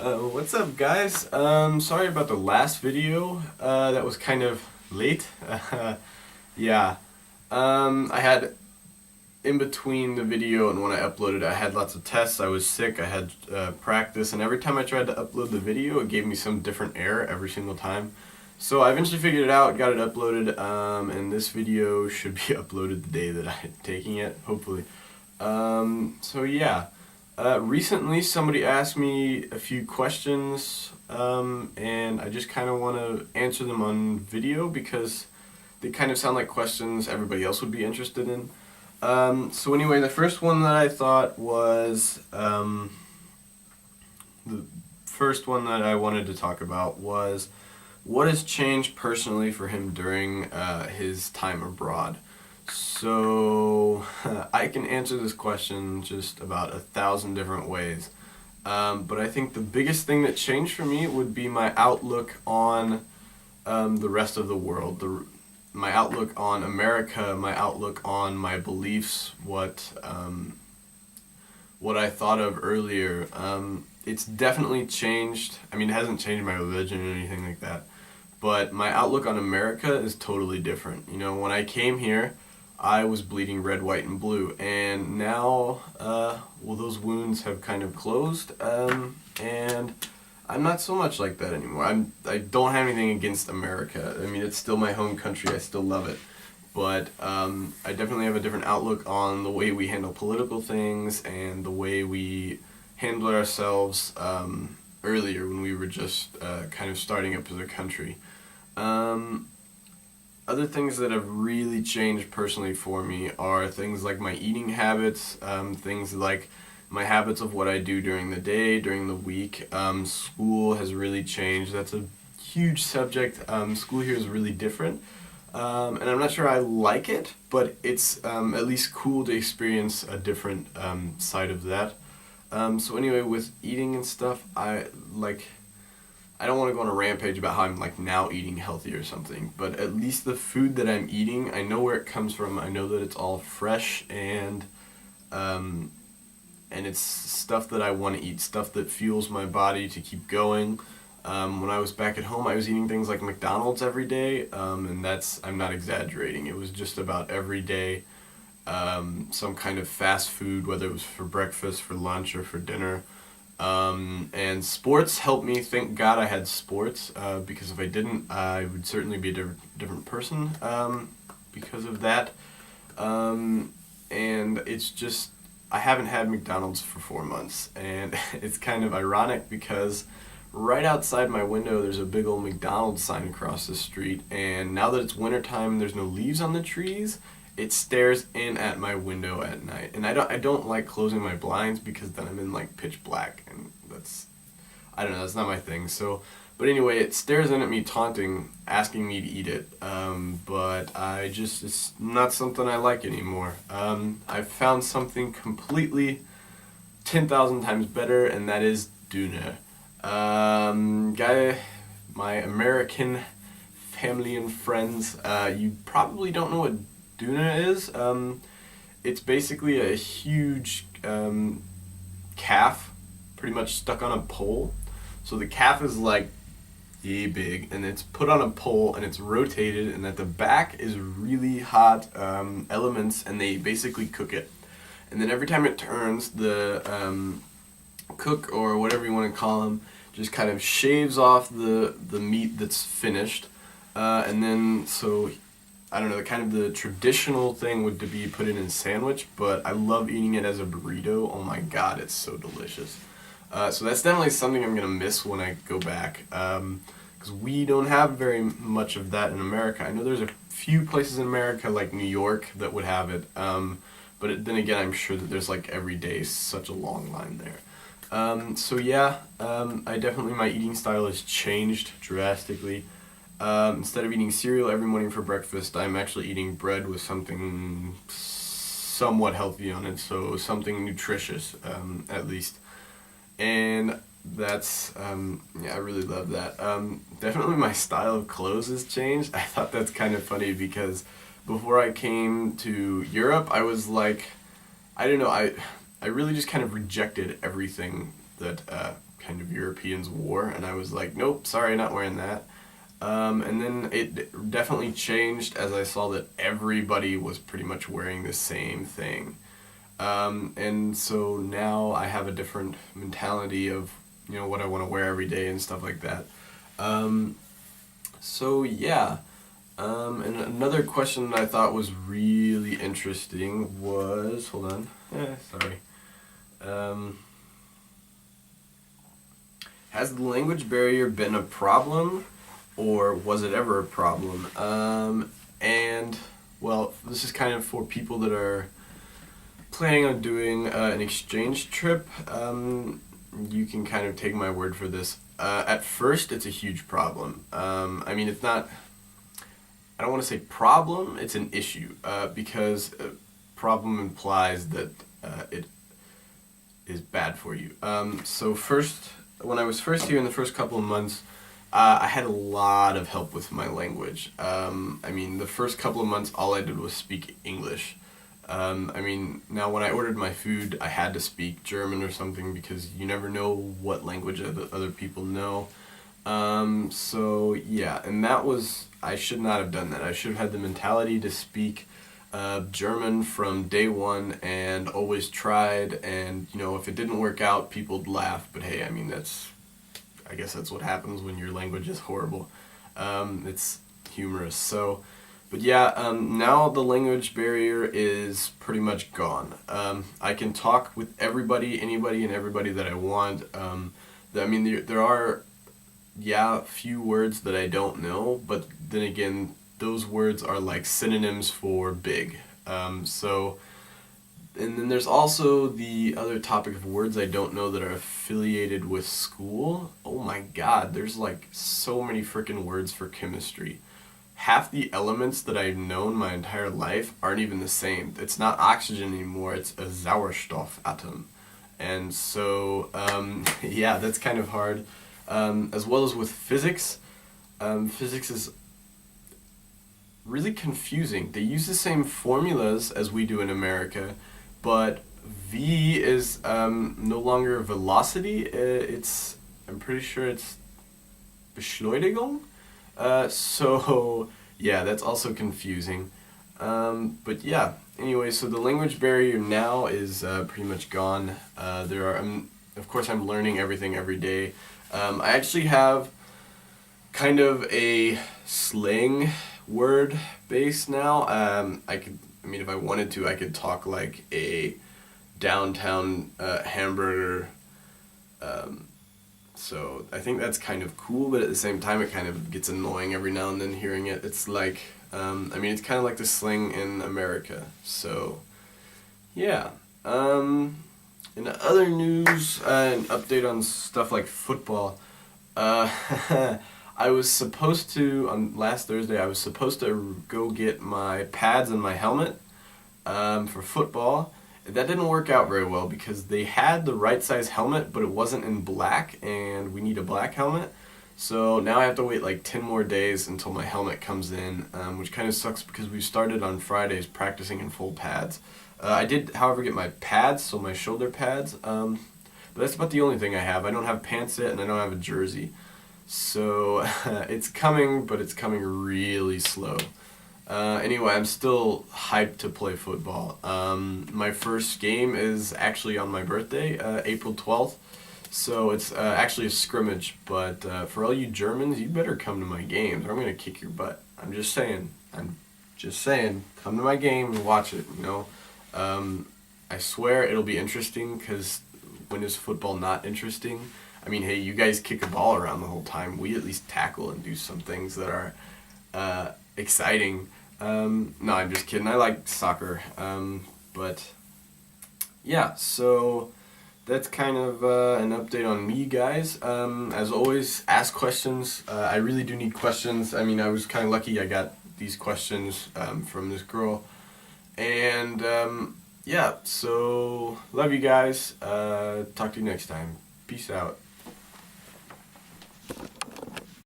What's up, guys? Sorry about the last video. That was kind of late. Yeah. I had in between the video and when I uploaded, I had lots of tests. I was sick. I had practice, and every time I tried to upload the video, it gave me some different error every single time. So I eventually figured it out, got it uploaded, and this video should be uploaded the day that I'm taking it, hopefully. So yeah. Recently, somebody asked me a few questions, and I just kind of want to answer them on video because they kind of sound like questions everybody else would be interested in. So anyway, the first one that I thought was, the first one that I wanted to talk about was what has changed personally for him during his time abroad. So I can answer this question just about 1,000 different ways. But I think the biggest thing that changed for me would be my outlook on the rest of the world, my outlook on America, my outlook on my beliefs, what I thought of earlier. It's definitely changed. I mean, it hasn't changed my religion or anything like that, but my outlook on America is totally different. You know, when I came here, I was bleeding red, white, and blue, and now, well, those wounds have kind of closed, and I'm not so much like that anymore. I don't have anything against America. I mean, it's still my home country. I still love it, but I definitely have a different outlook on the way we handle political things and the way we handle ourselves earlier when we were just kind of starting up as a country. Other things that have really changed personally for me are things like my eating habits, things like my habits of what I do during the day, during the week. School has really changed. That's a huge subject. School here is really different, and I'm not sure I like it, but it's at least cool to experience a different side of that. So anyway, with eating and stuff, I don't want to go on a rampage about how I'm like now eating healthy or something, but at least the food that I'm eating, I know where it comes from. I know that it's all fresh and it's stuff that I want to eat, stuff that fuels my body to keep going. When I was back at home, I was eating things like McDonald's every day, and I'm not exaggerating. It was just about every day, some kind of fast food, whether it was for breakfast, for lunch, or for dinner. And sports helped me. Thank God I had sports, because if I didn't, I would certainly be a different person because of that. And it's just, I haven't had McDonald's for 4 months, and it's kind of ironic because right outside my window there's a big old McDonald's sign across the street, and now that it's wintertime and there's no leaves on the trees, it stares in at my window at night, and I don't like closing my blinds because then I'm in like pitch black, and I don't know, that's not my thing. So, but anyway, it stares in at me taunting, asking me to eat it, but it's not something I like anymore. I've found something completely 10,000 times better, and that is tuna. My American family and friends, you probably don't know what tuna is. It's basically a huge calf, pretty much stuck on a pole. So the calf is like yay big, and it's put on a pole and it's rotated, and at the back is really hot elements, and they basically cook it. And then every time it turns, the cook, or whatever you want to call him, just kind of shaves off the meat that's finished, and then so I don't know, the traditional thing would to be put in a sandwich, but I love eating it as a burrito. Oh my god, it's so delicious. So that's definitely something I'm going to miss when I go back, because we don't have very much of that in America. I know there's a few places in America, like New York, that would have it, but then again, I'm sure that there's like every day such a long line there. So yeah, my eating style has changed drastically. Instead of eating cereal every morning for breakfast, I'm actually eating bread with something somewhat healthy on it, so something nutritious, at least. And that's, yeah, I really love that. Definitely my style of clothes has changed. I thought that's kind of funny because before I came to Europe, I was like, I don't know, I really just kind of rejected everything that kind of Europeans wore, and I was like, nope, sorry, not wearing that. And then it definitely changed as I saw that everybody was pretty much wearing the same thing. And so now I have a different mentality of, what I want to wear every day and stuff like that. So yeah. And another question that I thought was really interesting was, hold on, sorry. Has the language barrier been a problem, or was it ever a problem? And well, this is kind of for people that are planning on doing an exchange trip. You can kind of take my word for this. At first, it's a huge problem. I mean, it's not. I don't want to say problem. It's an issue because problem implies that it is bad for you. So first, when I was first here in the first couple of months, I had a lot of help with my language. I mean, the first couple of months, all I did was speak English. I mean, now when I ordered my food, I had to speak German or something because you never know what language other people know. So yeah, and that was, I should not have done that. I should have had the mentality to speak German from day one and always tried, and if it didn't work out, people'd laugh, but hey, I mean, I guess that's what happens when your language is horrible. It's humorous. So, but yeah, now the language barrier is pretty much gone. I can talk with everybody, anybody, and everybody that I want. I mean, there are, few words that I don't know, but then again, those words are like synonyms for big. And then there's also the other topic of words I don't know that are affiliated with school. Oh my god, there's like so many freaking words for chemistry. Half the elements that I've known my entire life aren't even the same. It's not oxygen anymore, it's a Sauerstoff atom. And so, yeah, that's kind of hard. As well as with physics. Physics is really confusing. They use the same formulas as we do in America, but V is no longer velocity. I'm pretty sure it's Beschleunigung. So yeah, that's also confusing. But yeah, anyway, so the language barrier now is pretty much gone. Of course, I'm learning everything every day. I actually have kind of a slang word base now. If I wanted to, I could talk like a downtown hamburger. So I think that's kind of cool, but at the same time, it kind of gets annoying every now and then hearing it. It's like, it's kind of like the slang in America. So, yeah. In other news, an update on stuff like football. I was supposed to, on last Thursday, I was supposed to go get my pads and my helmet for football. That didn't work out very well because they had the right size helmet, but it wasn't in black, and we need a black helmet. So now I have to wait like 10 more days until my helmet comes in, which kind of sucks because we started on Fridays practicing in full pads. I did, however, get my pads, so my shoulder pads, but that's about the only thing I have. I don't have pants yet, and I don't have a jersey. So it's coming, but it's coming really slow. Anyway, I'm still hyped to play football. My first game is actually on my birthday, April 12th. So it's actually a scrimmage, but for all you Germans, you better come to my games or I'm going to kick your butt. I'm just saying. Come to my game and watch it, I swear it'll be interesting because when is football not interesting? I mean, hey, you guys kick a ball around the whole time. We at least tackle and do some things that are exciting. No, I'm just kidding. I like soccer. But yeah, so that's kind of an update on me, guys. As always, ask questions. I really do need questions. I mean, I was kind of lucky I got these questions from this girl. And yeah, so love you guys. Talk to you next time. Peace out.